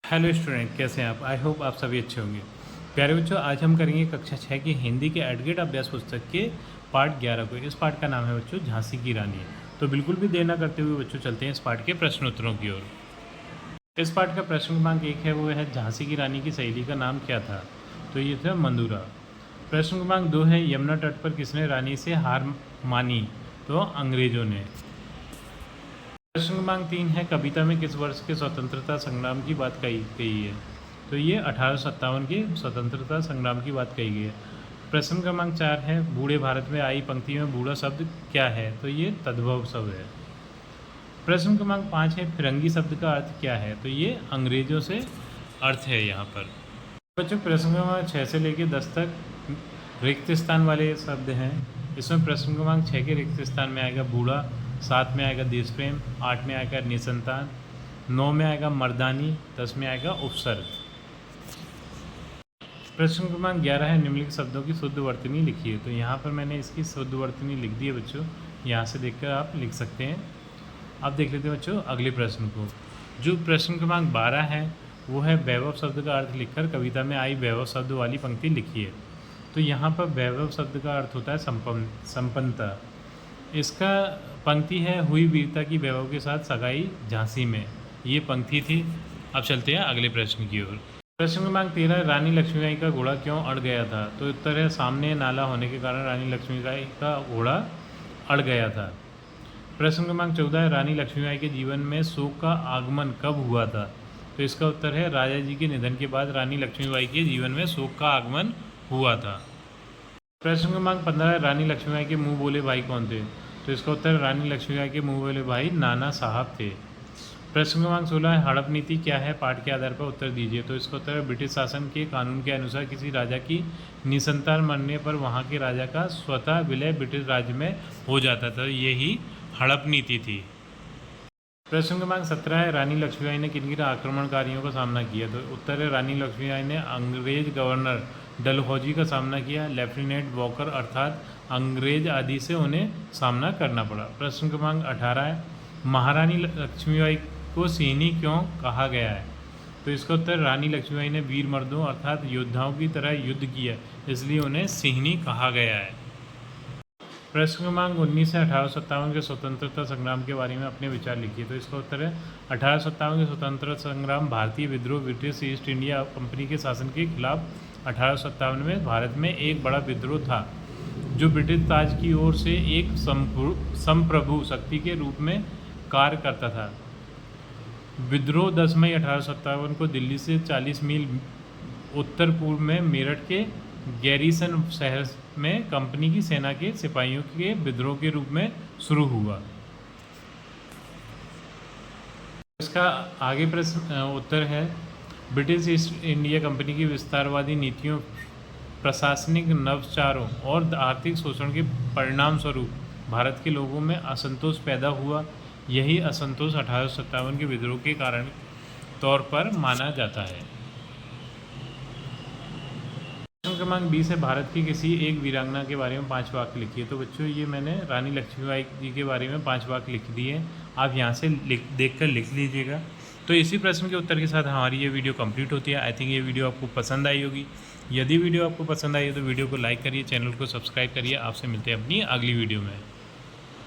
Hello student, कैसे हैं आप? आई होप आप सभी अच्छे होंगे। प्यारे बच्चों, आज हम करेंगे कक्षा 6 की हिंदी के एडगेट अभ्यास पुस्तक के पार्ट 11 को। इस पार्ट का नाम है बच्चों झांसी की रानी। तो बिल्कुल भी देर ना करते हुए बच्चों चलते हैं इस पार्ट के प्रश्न उत्तरों की ओर। इस पार्ट का प्रश्न क्रमांक 1 है, वो है झांसी की रानी की सहेली का नाम क्या था? तो ये था मंदूरा। प्रश्न क्रमांक 2 है, यमुना तट पर किसने रानी से हार मानी? तो अंग्रेजों ने। प्रश्न क्रमांक 3 है, कविता में किस वर्ष के स्वतंत्रता संग्राम की बात कही गई है? तो ये 1857 के स्वतंत्रता संग्राम की बात कही गई है। प्रश्न क्रमांक 4 है, बूढ़े भारत में आई पंक्ति में बूढ़ा शब्द क्या है? तो ये तद्भव शब्द है। प्रश्न क्रमांक 5 है, फिरंगी शब्द का अर्थ क्या है? तो ये अंग्रेजों से अर्थ है यहाँ पर। बच्चों, प्रश्न क्रमांक 6 से लेकर 10 तक रिक्त स्थान वाले शब्द हैं। इसमें प्रश्न क्रमांक 6 के रिक्त स्थान में आएगा बूढ़ा, 7 में आएगा देश प्रेम, 8 में आएगा निसंतान, 9 में आएगा मर्दानी, 10 में आएगा उपसर्ग। प्रश्न क्रमांक 11 है, निम्नलिखित शब्दों की शुद्ध वर्तनी लिखिए। तो यहाँ पर मैंने इसकी शुद्ध वर्तनी लिख दी है बच्चों, यहाँ से देखकर आप लिख सकते हैं। अब देख लेते हैं बच्चों अगले प्रश्न को। जो प्रश्न क्रमांक 12 है, वो है वैभव शब्द का अर्थ लिखकर कविता में आई वैभव शब्द वाली पंक्ति लिखिए। तो यहाँ पर वैभव शब्द का अर्थ होता है संपन्नता। इसका पंक्ति है, हुई वीरता की वैभव के साथ सगाई झांसी में। ये पंक्ति थी। अब चलते हैं अगले प्रश्न की ओर। प्रश्न क्रमांक 13, रानी लक्ष्मीबाई का घोड़ा क्यों अड़ गया था? तो उत्तर है, सामने नाला होने के कारण रानी लक्ष्मीबाई का घोड़ा अड़ गया था। प्रश्न क्रमांक 14 है, रानी लक्ष्मीबाई के जीवन में शोक का आगमन कब हुआ था? तो इसका उत्तर है, राजा जी के निधन के बाद रानी लक्ष्मीबाई के जीवन में शोक का आगमन हुआ था। प्रश्न क्रमांक 15, रानी लक्ष्मीबाई के मुंह बोले भाई कौन थे? तो इसका उत्तर, रानी लक्ष्मीबाई के मुंह बोले भाई नाना साहब थे। प्रश्न क्रमांक 16 है, हड़प नीति क्या है? पाठ के आधार पर उत्तर दीजिए। तो इसका उत्तर है, ब्रिटिश शासन के कानून के अनुसार किसी राजा की निसंतान मरने पर वहाँ के राजा का स्वतः विलय ब्रिटिश राज्य में हो जाता था। यही हड़प नीति थी। प्रश्न क्रमांक 17 है, रानी लक्ष्मीबाई ने किन किन आक्रमणकारियों का सामना किया? तो उत्तर है, रानी लक्ष्मीबाई ने अंग्रेज गवर्नर डलहौजी का सामना किया, लेफ्टिनेंट वॉकर अर्थात अंग्रेज आदि से उन्हें सामना करना पड़ा। प्रश्न क्रमांक 18 है, महारानी लक्ष्मीबाई को सिहनी क्यों कहा गया है? तो इसका उत्तर, रानी लक्ष्मीबाई ने वीर मर्दों अर्थात योद्धाओं की तरह युद्ध किया, इसलिए उन्हें सिहनी कहा गया है। प्रश्न क्रमांक 19 है, 1857 के स्वतंत्रता संग्राम के बारे में अपने विचार लिखिए। तो इसका उत्तर है, 1857 के स्वतंत्रता संग्राम भारतीय विद्रोह ब्रिटिश ईस्ट इंडिया कंपनी के शासन के खिलाफ 1857 में भारत में एक बड़ा विद्रोह था, जो ब्रिटिश ताज की ओर से एक संप्रभु शक्ति के रूप में कार्य करता था। विद्रोह 10 मई 1857 को दिल्ली से 40 मील उत्तर पूर्व में मेरठ के गैरीसन शहर में कंपनी की सेना के सिपाहियों के विद्रोह के रूप में शुरू हुआ। इसका आगे प्रश्न उत्तर है, ब्रिटिश ईस्ट इंडिया कंपनी की विस्तारवादी नीतियों, प्रशासनिक नवाचारों और आर्थिक शोषण के परिणाम स्वरूप भारत के लोगों में असंतोष पैदा हुआ। यही असंतोष 1857 के विद्रोह के कारण तौर पर माना जाता है। प्रश्न क्रमांक 20 है, भारत की किसी एक वीरांगना के बारे में 5 वाक्य लिखिए। तो बच्चों, ये मैंने रानी लक्ष्मीबाई जी के बारे में 5 वाक्य लिख दिए, आप यहाँ से देखकर लिख लीजिएगा। तो इसी प्रश्न के उत्तर के साथ हमारी ये वीडियो कंप्लीट होती है। आई थिंक ये वीडियो आपको पसंद आई होगी। यदि वीडियो आपको पसंद आई है तो वीडियो को लाइक करिए, चैनल को सब्सक्राइब करिए। आपसे मिलते हैं अपनी अगली वीडियो में।